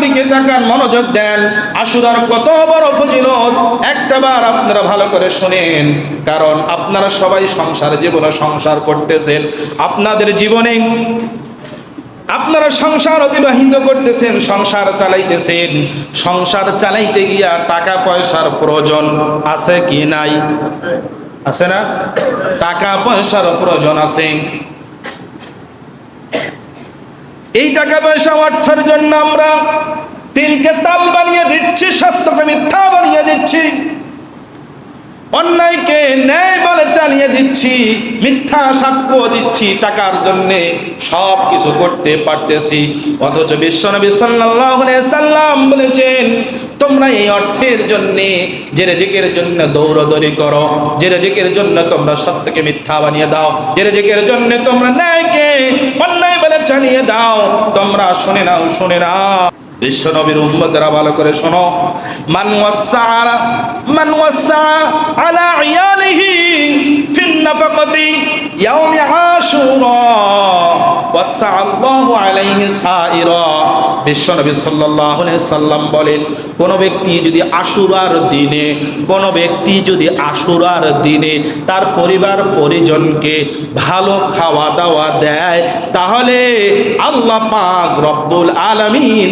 দিকে তাকান, মনোযোগ দেন। আশুরার কত বড় ফজিলত একটাবার আপনারা ভালো করে শুনেন। কারণ আপনারা সবাই সংসার জীবনে সংসার করতেছেন, আপনাদের জীবনে আপনারা সংসার অতিবাহিত করতেছেন, সংসার চালাইতেছেন। সংসার চালাইতে গিয়া টাকা পয়সার প্রয়োজন আছে কি নাই? আছে না? টাকা পয়সার প্রয়োজন আছে। এই টাকা পয়সা অর্থের জন্য আমরা তিলকে তাল বানিয়ে দিচ্ছি, সত্যকে মিথ্যা বানিয়ে দিচ্ছি, অন্যায়কে ন্যায় বলে চালিয়ে দিচ্ছি, মিথ্যা সাক্ষ্য দিচ্ছি টাকার জন্যে, সব কিছু করতে পারতেছি। অথচ বিশ্বনবী সাল্লাল্লাহু আলাইহি সাল্লাম বলেছেন, তোমরা এই অর্থের জন্যে যে রিজিকের জন্য দৌড়াদৌড়ি করো, যে রিজিকের জন্য তোমরা সত্যকে মিথ্যা বানিয়ে দাও, যে রিজিকের জন্য তোমরা ন্যায়কে অন্যায় বলে চালিয়ে দাও, তোমরা শুনে নাও। বিশ্বনবীর উম্মতরা ভালো করে শোনো। মান ওয়াসা আলা ইয়ালিহি ফিন নাফাকাতি ইয়াউমি আশুরা ওয়াসা আল্লাহু আলাইহি সাইরা। বিশ্বনবী সাল্লাল্লাহু আলাইহি সাল্লাম বলেন, কোন ব্যক্তি যদি আশুরার দিনে তার পরিবার পরিজনকে ভালো খাওয়া দাওয়া দেয়, তাহলে আল্লাহ পাক রব্বুল আলামিন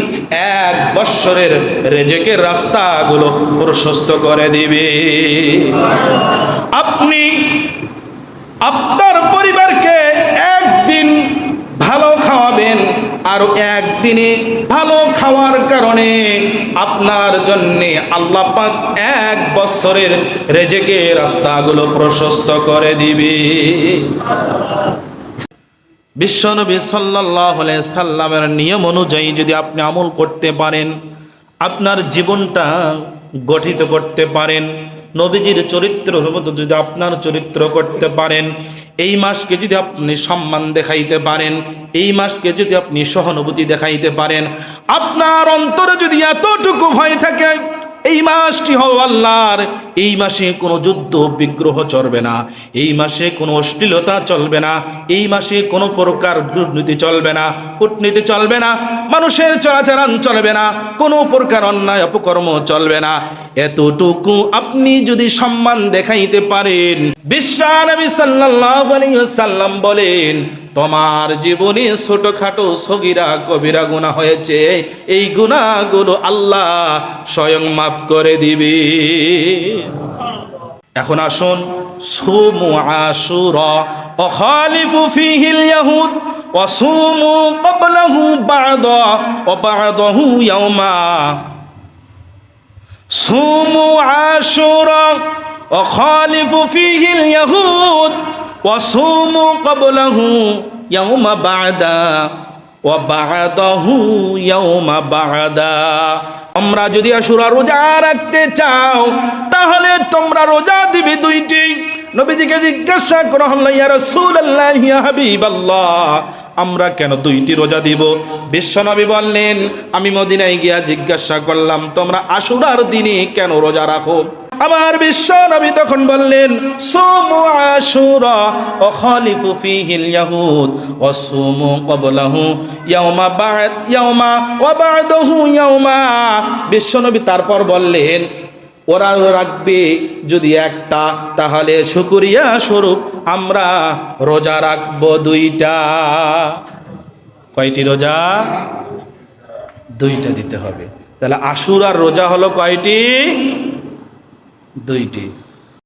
1 বৎসরের রিজিকের রাস্তাগুলো প্রশস্ত করে দিবে। আপনি আপনার পরিবারকে একদিন ভালো খাওয়াবেন, আর একদিনে ভালো খাওয়ার কারণে আপনার জন্যে আল্লাহ পাক 1 বৎসরের রিজিকের রাস্তাগুলো প্রশস্ত করে দিবে। বিশ্বনবী সাল্লাল্লাহু আলাইহি সাল্লামের নিয়ম অনুযায়ী যদি আপনি আমল করতে পারেন, আপনার জীবনটা গঠিত করতে পারেন, নবীজির চরিত্রের মতো যদি আপনার চরিত্র করতে পারেন, এই মাসকে যদি আপনি সম্মান দেখাইতে পারেন, এই মাসকে যদি আপনি সহানুভূতি দেখাইতে পারেন, আপনার অন্তরে যদি এতটুকু ভয় থাকে, এই মাসটি হলো আল্লাহর, এই মাসে কোনো যুদ্ধ বিগ্রহ চলবে না, এই মাসে কোনো অশ্লীলতা চলবে না, এই মাসে কোনো প্রকার দুর্নীতি চলবে না, কূটনীতি চলবে না, মানুষের চলাচরণ চলবে না, কোনো প্রকার অন্যায় অপকর্ম চলবে না। এতটুকু আপনি যদি সম্মান দেখাইতে পারেন, বিশ্বনবী সাল্লাল্লাহু আলাইহি ওয়াসাল্লাম বলেন, তোমার জীবনে ছোটখাটো সগীরা কবিরা গুনাহ হয়েছে, এই গুনাহগুলো আল্লাহ স্বয়ং মাফ করে দিবে। এখন আসুন, সুমু আশুরা ওয়া খালিফু ফীহিল ইয়াহুদ ওয়া সুমু ক্বাবলাহু বা'দা ওয়া বা'দাহু ইয়াওমা। সুমু আশুরা ওয়া খালিফু ফীহিল ইয়াহুদ ওয়া সুমু ক্বাবলাহু ইয়াওমা বা'দা ওয়া বা'দাহু ইয়াওমা বা'দা। তোমরা যদি আশুরা রোজা রাখতে চাও, তাহলে তোমরা রোজা দিবে 2টি। নবীজিকে জিজ্ঞাসা করা হলো, ইয়া রাসূলুল্লাহ, ইয়া হাবিবাল্লাহ, আমরা কেন 2টি রোজা দিব? বিশ্বনবী বললেন, আমি মদিনায় গিয়া জিজ্ঞাসা করলাম, তোমরা আশুরার দিনে কেন রোজা রাখো? আমার বিশ্বনবী তখন বললেন, সুমু আশুরা ওয়া খালিফু ফীহিল ইয়াহুদ ওয়া সুমু ক্বাবলাহু ইয়াওমা ওয়া বা'দাহু ইয়াওমা। বিশ্বনবী তারপর বললেন, ওরা রাখবে যদি একটা, তাহলে শুকরিয়া স্বরূপ আমরা রোজা রাখবো 2টা। কয়টি রোজা? 2টা দিতে হবে। তাহলে আশুরার রোজা হলো কয়টি? 2টি।